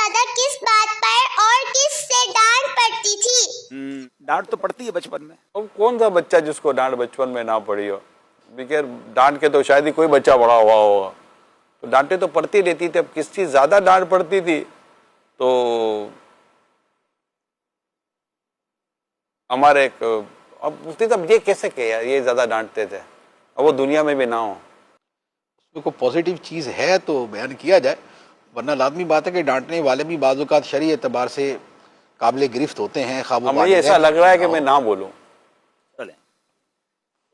زیادہ کس بات پر اور کس سے ڈانٹ پڑتی تھی؟ ڈانٹ تو پڑتی ہے بچپن میں. اب کون سا بچہ جس کو ڈانٹ بچپن میں نہ پڑی ہو؟ بغیر ڈانٹ کے تو شاید ہی کوئی بچہ بڑا ہوا ہوگا. تو ڈانٹیں تو پڑتی رہتی تھی. اب کس چیز زیادہ ڈانٹ پڑتی تھی تو ہمارے ایک اب مفتی صاحب یہ کیسے کہ یار یہ زیادہ ڈانٹتے تھے اب وہ دنیا میں بھی نہ ہو. اس میں کوئی پازیٹیو چیز ہے تو بیان کیا جائے، ورنہ لازمی بات ہے کہ ڈانٹنے والے بھی بعض اوقات شرعی اعتبار سے قابل گرفت ہوتے ہیں. خواب ہمیں ایسا لگ رہا ہے کہ میں نہ بولوں. چلیں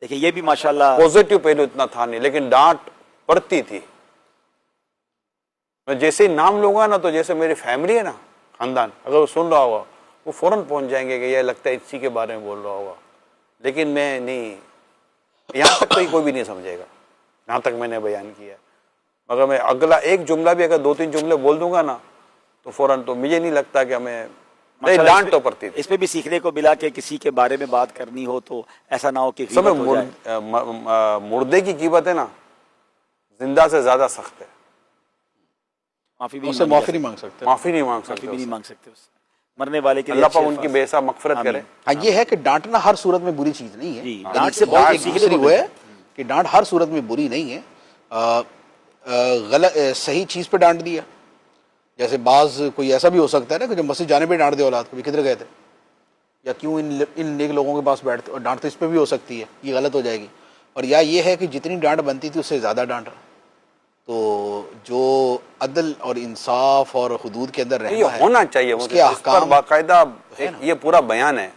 دیکھیں یہ بھی ماشاءاللہ پازیٹیو پہلو اتنا تھا نہیں لیکن ڈانٹ پڑتی تھی. میں جیسے ہی نام لوں گا نا تو جیسے میری فیملی ہے نا، خاندان، اگر وہ سن رہا ہوگا وہ فوراً پہنچ جائیں گے کہ یہ لگتا ہے اسی کے بارے میں بول رہا ہوگا. لیکن میں نہیں، یہاں تک کوئی بھی نہیں سمجھے گا یہاں تک میں نے بیان کیا. مگر میں اگلا ایک جملہ بھی اگر 2-3 جملے بول دوں گا نا تو فوراً تو مجھے نہیں لگتا کہ ہمیں ڈانٹ تو پڑتی تھی. اس پہ بھی سیکھنے کو ملا کہ کسی کے بارے میں بات کرنی ہو تو ایسا نہ ہو کہ غیبت ہو جائے. مردے کی غیبت ہے نا زندہ سے زیادہ سخت ہے. معافی بھی اس سے معافی نہیں مانگ سکتے. معافی نہیں مانگ معافی سکتے بھی نہیں اس سے. مانگ سکتے اس سے. مرنے والے کے لیے اللہ پاک ان کی بے حساب مغفرت کرے. ہاں یہ ہے کہ ڈانٹنا ہر صورت میں بری چیز نہیں ہے. جی ڈانٹ سے بہت ایک سیکھنے دوسری کو وہ ملتا ہے کہ ڈانٹ ہر صورت میں بری نہیں ہے. غلط صحیح چیز پہ ڈانٹ دیا، جیسے بعض کوئی ایسا بھی ہو سکتا ہے نا کہ جب مسجد جانے پہ ڈانٹ دے اولاد کو بھی کدھر گئے تھے یا کیوں ان نیک لوگوں کے پاس بیٹھتے، ڈانٹ تو اس پہ بھی ہو سکتی ہے، یہ غلط ہو جائے گی. اور یا یہ ہے کہ جتنی ڈانٹ بنتی تھی اس سے زیادہ ڈانٹ رہا. تو جو عدل اور انصاف اور حدود کے اندر یہ رہنا ہے ہونا چاہیے اس اس کے پر احکام باقاعدہ یہ پورا بیان ہے.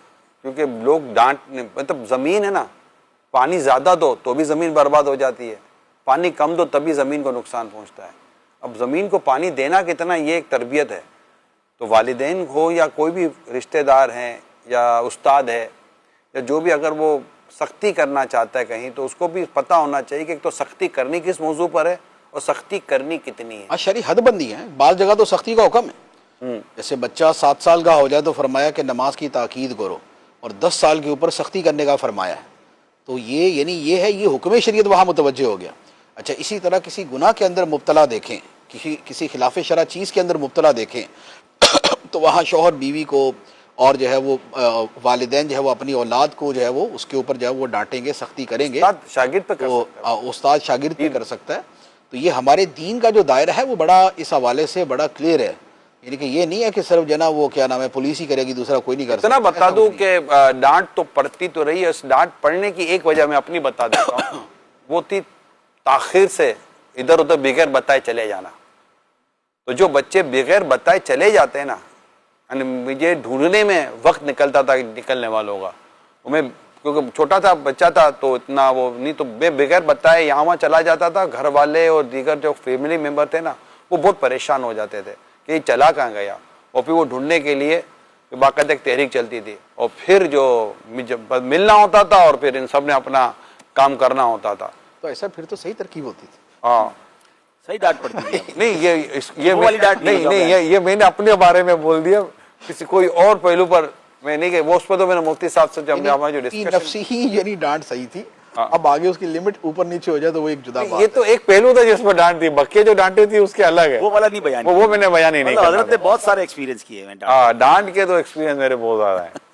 کیونکہ لوگ ڈانٹ مطلب زمین ہے نا، پانی زیادہ دو تو بھی زمین برباد ہو جاتی ہے، پانی کم دو تبھی زمین کو نقصان پہنچتا ہے. اب زمین کو پانی دینا کتنا یہ ایک تربیت ہے. تو والدین ہو یا کوئی بھی رشتہ دار ہیں یا استاد ہے یا جو بھی، اگر وہ سختی کرنا چاہتا ہے کہیں تو اس کو بھی پتہ ہونا چاہیے کہ ایک تو سختی کرنی کس موضوع پر ہے اور سختی کرنی کتنی ہے. ہاں شرعی حد بندی ہے. بعض جگہ تو سختی کا حکم ہے. جیسے بچہ 7 سال کا ہو جائے تو فرمایا کہ نماز کی تاکید کرو، اور 10 سال کے اوپر سختی کرنے کا فرمایا ہے. تو یہ یعنی یہ ہے، یہ حکم شریعت وہاں متوجہ ہو گیا. اچھا اسی طرح کسی گناہ کے اندر مبتلا دیکھیں، کسی خلاف شرع چیز کے اندر مبتلا دیکھیں تو وہاں شوہر بیوی کو اور جو ہے وہ والدین جو ہے وہ اپنی اولاد کو جو ہے وہ اس کے اوپر جو ہے وہ ڈانٹیں گے، سختی کریں گے. استاد شاگرد پہ کر تو سکتا ہے. استاد شاگرد پہ کر سکتا ہے. تو یہ ہمارے دین کا جو دائرہ ہے وہ بڑا اس حوالے سے بڑا کلیئر ہے. یعنی کہ یہ نہیں ہے کہ صرف جنا وہ کیا نام ہے پولیس ہی کرے گی، دوسرا کوئی نہیں کر سکتا. اتنا بتا دوں کہ ڈانٹ تو پڑتی تو رہی ہے. اس ڈانٹ پڑنے کی ایک وجہ میں اپنی بتا دیتا ہوں، وہ تھی تاخیر سے ادھر ادھر بغیر بتائے چلے جانا. تو جو بچے بغیر بتائے چلے جاتے ہیں نا، یعنی مجھے ڈھونڈنے میں وقت نکلتا تھا نکلنے والوں کا. میں کیونکہ چھوٹا تھا بچہ تھا تو اتنا وہ نہیں، تو میں بغیر بتائے یہاں وہاں چلا جاتا تھا. گھر والے اور دیگر جو فیملی ممبر تھے نا وہ بہت پریشان ہو جاتے تھے کہ یہ چلا کہاں گیا. اور پھر وہ ڈھونڈنے کے لیے باقاعدہ ایک تحریک چلتی تھی، اور پھر جو ملنا ہوتا تھا اور پھر ان سب نے اپنا کام کرنا ہوتا تھا. تو ایسا پھر تو صحیح ترکیب ہوتی تھی. ہاں صحیح ڈانٹ پڑتی ہے. نہیں وہ والی ڈانٹ نہیں یہ میں نے اپنے بارے میں بول دیا. کسی کوئی اور پہلو پر میں نہیں کہ وہ اس پہ تو میں نے مفتی صاحب سے جب ہمارا جو ڈسکشن نفسی ہی یعنی ڈانٹ صحیح تھی. اب آگے اس کی لمٹ اوپر نیچے ہو جائے تو وہ ایک جدا بات یہ تو ایک پہلو تھا جس پر ڈانٹ تھی. بقیہ جو ڈانٹی تھی اس کے الگ ہے، وہ والا نہیں بیان وہ میں نے بیان ہی نہیں حضرت کرنا. نے بہت سارے ایکسپیرینس کیے ہیں ڈانٹ کے تو ایکسپیرینس میرے بہت زیادہ ہیں.